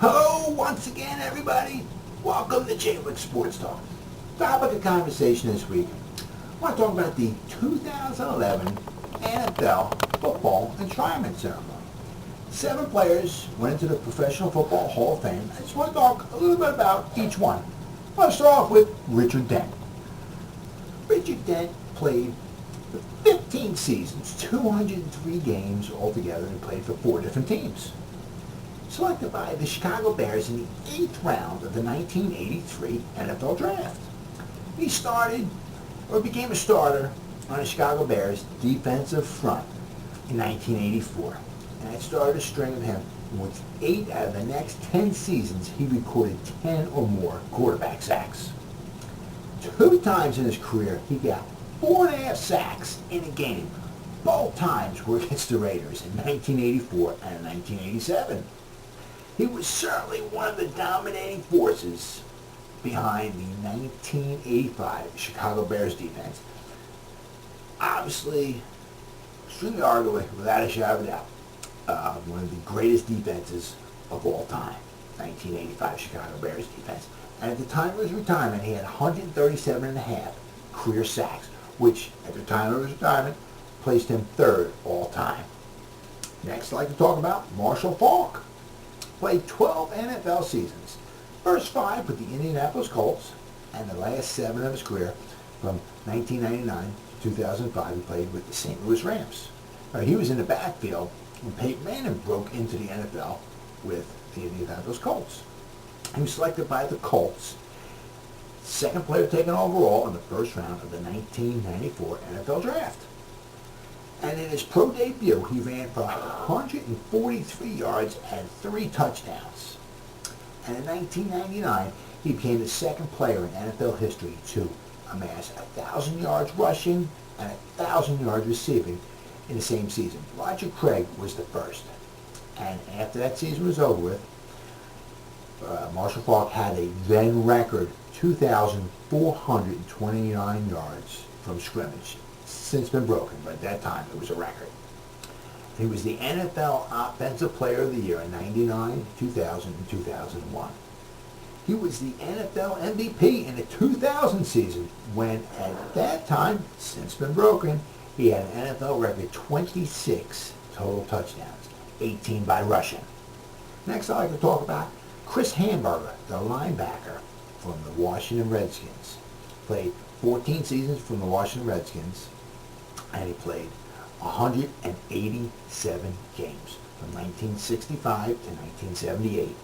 Hello once again, everybody. Welcome to Jwicksportalk. Topic of conversation this week. I want to talk about the 2011 NFL Football Enshrinement Ceremony. 7 players went into the Professional Football Hall of Fame. I just want to talk a little bit about each one. I want to start off with Richard Dent. Richard Dent played for 15 seasons, 203 games altogether, and played for 4 different teams. Selected by the Chicago Bears in the 8th round of the 1983 NFL Draft. He became a starter on the Chicago Bears defensive front in 1984. And that started a string of him. With 8 out of the next 10 seasons, he recorded 10 or more quarterback sacks. 2 times in his career, he got 4.5 sacks in a game. Both times were against the Raiders in 1984 and 1987. He was certainly one of the dominating forces behind the 1985 Chicago Bears defense. Obviously, extremely arguably, without a shadow of a doubt, one of the greatest defenses of all time, 1985 Chicago Bears defense. And at the time of his retirement, he had 137.5 career sacks, which at the time of his retirement placed him 3rd all time. Next, I'd like to talk about Marshall Faulk. Played 12 NFL seasons. First 5 with the Indianapolis Colts, and the last 7 of his career, from 1999 to 2005, he played with the St. Louis Rams. He was in the backfield when Peyton Manning broke into the NFL with the Indianapolis Colts. He was selected by the Colts, 2nd player taken overall in the 1st round of the 1994 NFL Draft. And in his pro debut, he ran for 143 yards and 3 touchdowns. And in 1999, he became the 2nd player in NFL history to amass 1,000 yards rushing and 1,000 yards receiving in the same season. Roger Craig was the first. And after that season was over with, Marshall Faulk had a then record 2,429 yards from scrimmage. Since been broken, but at that time it was a record. He was the NFL Offensive Player of the Year in 99, 2000, and 2001. He was the NFL MVP in the 2000 season when, at that time, since been broken, he had an NFL record 26 total touchdowns, 18 by rushing. Next, I'd like to talk about Chris Hamburger, the linebacker from the Washington Redskins. Played 14 seasons from the Washington Redskins, and he played 187 games from 1965 to 1978.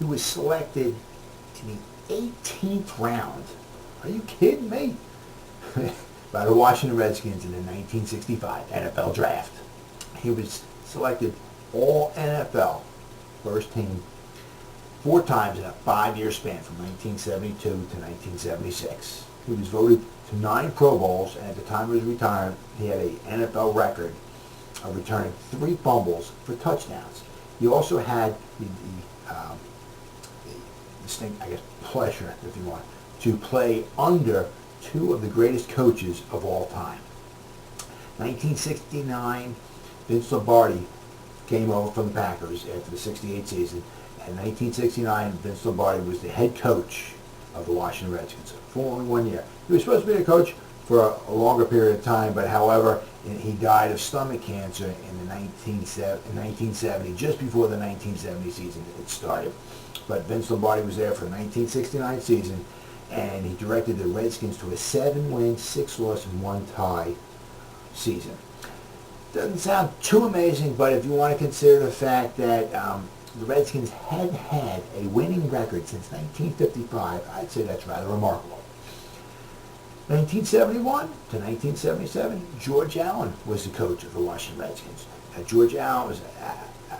He was selected in the 18th round. Are you kidding me? By the Washington Redskins in the 1965 NFL Draft. He was selected all NFL first team 4 times in a 5-year span from 1972 to 1976. He was voted to 9 Pro Bowls, and at the time of his retirement, he had an NFL record of returning 3 fumbles for touchdowns. He also had the distinct, pleasure, if you want, to play under 2 of the greatest coaches of all time. 1969, Vince Lombardi came over from the Packers after the 68 season. In 1969, Vince Lombardi was the head coach of the Washington Redskins for only 1 year. He was supposed to be a coach for a longer period of time, but however, he died of stomach cancer in 1970, just before the 1970 season had started. But Vince Lombardi was there for the 1969 season, and he directed the Redskins to a 7-win, 6-loss, and 1-tie season. Doesn't sound too amazing, but if you want to consider the fact that the Redskins had had a winning record since 1955, I'd say that's rather remarkable. 1971 to 1977, George Allen was the coach of the Washington Redskins. George Allen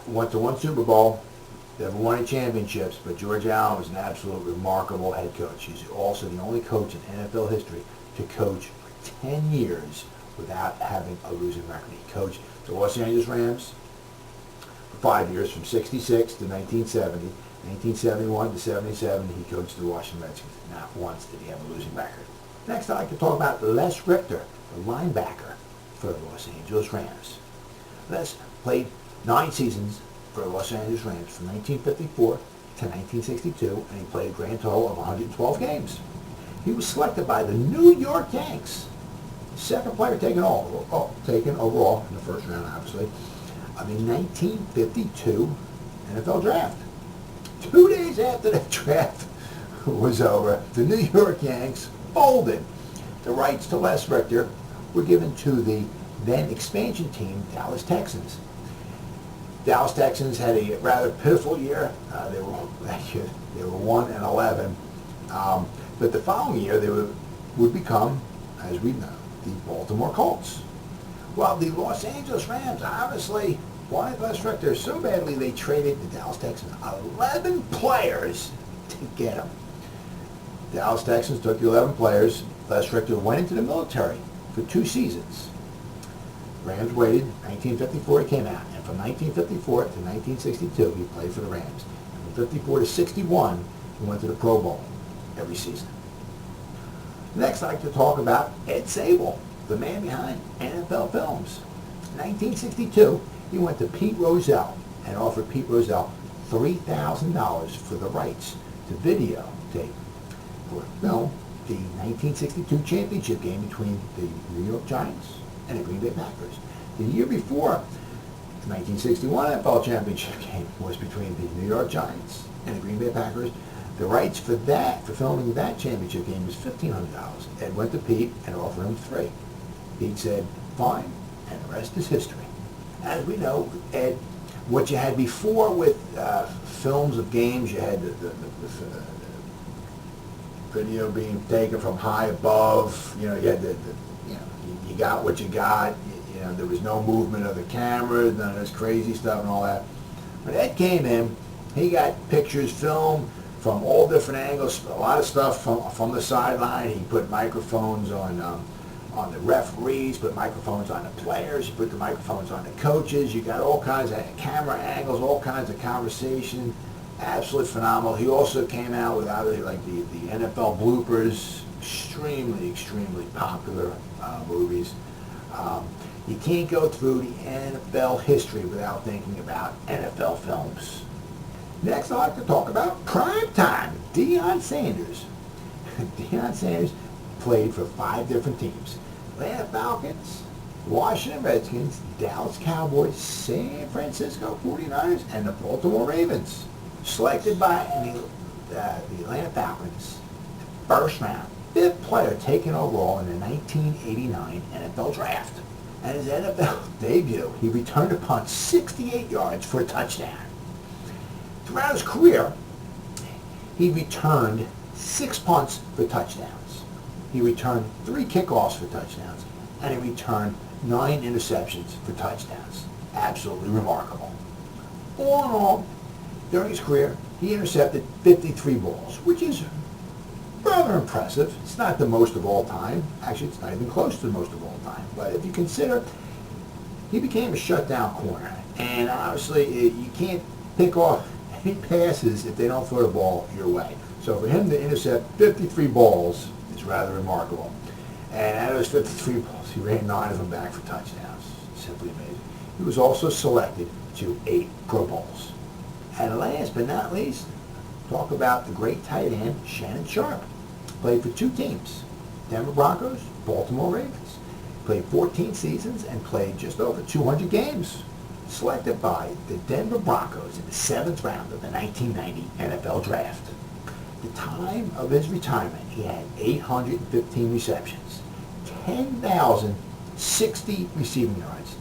went to 1 Super Bowl, never won any championships, but George Allen was an absolutely remarkable head coach. He's also the only coach in NFL history to coach for 10 years without having a losing record. He coached the Los Angeles Rams for 5 years, from 66 to 1970. 1971 to 77, he coached the Washington Redskins. Not once did he have a losing record. Next, I'd like to talk about Les Richter, the linebacker for the Los Angeles Rams. Les played 9 seasons for the Los Angeles Rams from 1954 to 1962, and he played a grand total of 112 games. He was selected by the New York Yanks, second player taken overall in the first round, obviously, of the 1952 NFL Draft. 2 days after the draft was over, the New York Yanks folded. The rights to Les Richter were given to the then expansion team, Dallas Texans. Dallas Texans had a rather pitiful year. They were 1-11, but the following year they would become, as we know, the Baltimore Colts. Well, the Los Angeles Rams obviously wanted Les Richter so badly they traded the Dallas Texans 11 players to get him. The Dallas Texans took the 11 players. Les Richter went into the military for 2 seasons. Rams waited. 1954 he came out, and from 1954 to 1962 he played for the Rams. And from 54 to 61 he went to the Pro Bowl every season. Next, I'd like to talk about Ed Sabol, the man behind NFL Films. In 1962, he went to Pete Rozelle and offered Pete Rozelle $3,000 for the rights to videotape or film the 1962 championship game between the New York Giants and the Green Bay Packers. The year before, the 1961 NFL championship game was between the New York Giants and the Green Bay Packers. The rights for filming that championship game was $1,500. Ed went to Pete and offered him $3,000. Pete said, fine, and the rest is history. As we know, Ed, what you had before with films of games, you had the video being taken from high above. You had you got what you got. There was no movement of the camera, none of this crazy stuff and all that. When Ed came in, he got pictures filmed from all different angles, a lot of stuff from the sideline. He put microphones on the referees, put microphones on the players, you put the microphones on the coaches. You got all kinds of camera angles, all kinds of conversation. Absolutely phenomenal. He also came out with obviously like the NFL bloopers, extremely popular movies. You can't go through the NFL history without thinking about NFL films. Next, I'd like to talk about prime time. Deion Sanders. Deion Sanders played for 5 different teams. Atlanta Falcons, Washington Redskins, Dallas Cowboys, San Francisco 49ers, and the Baltimore Ravens. Selected by the Atlanta Falcons, first round, 5th player taken overall in the 1989 NFL Draft. And his NFL debut, he returned a punt 68 yards for a touchdown. Throughout his career, he returned 6 punts for touchdowns. He returned 3 kickoffs for touchdowns, and he returned 9 interceptions for touchdowns. Absolutely remarkable. All in all, during his career, he intercepted 53 balls, which is rather impressive. It's not the most of all time. Actually, it's not even close to the most of all time. But if you consider, he became a shutdown corner. And obviously, you can't pick off any passes if they don't throw the ball your way. So for him to intercept 53 balls is rather remarkable. And out of those 53 balls, he ran 9 of them back for touchdowns. Simply amazing. He was also selected to 8 Pro Bowls. And last but not least, talk about the great tight end, Shannon Sharpe. Played for 2 teams, Denver Broncos, Baltimore Ravens. Played 14 seasons and played just over 200 games. Selected by the Denver Broncos in the 7th round of the 1990 NFL Draft. At the time of his retirement, he had 815 receptions, 10,060 receiving yards,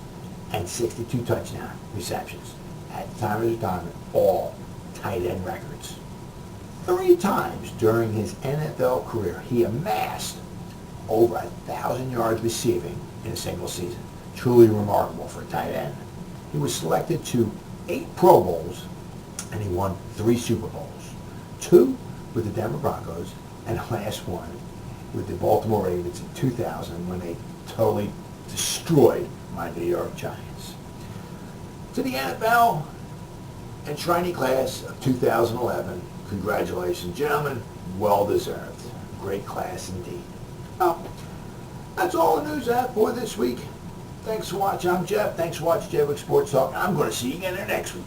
and 62 touchdown receptions. At the time of his retirement, all tight end records. 3 times during his NFL career, he amassed over 1,000 yards receiving in a single season. Truly remarkable for a tight end. He was selected to 8 Pro Bowls, and he won 3 Super Bowls. 2 with the Denver Broncos, and the last one with the Baltimore Ravens in 2000 when they totally destroyed my New York Giants. To the NFL and Shiny Class of 2011, congratulations, gentlemen. Well deserved. Great class indeed. Well, that's all the news I have for this week. Thanks for watching. I'm Jeff. Thanks for watching Jwicksportalk. I'm going to see you again there next week.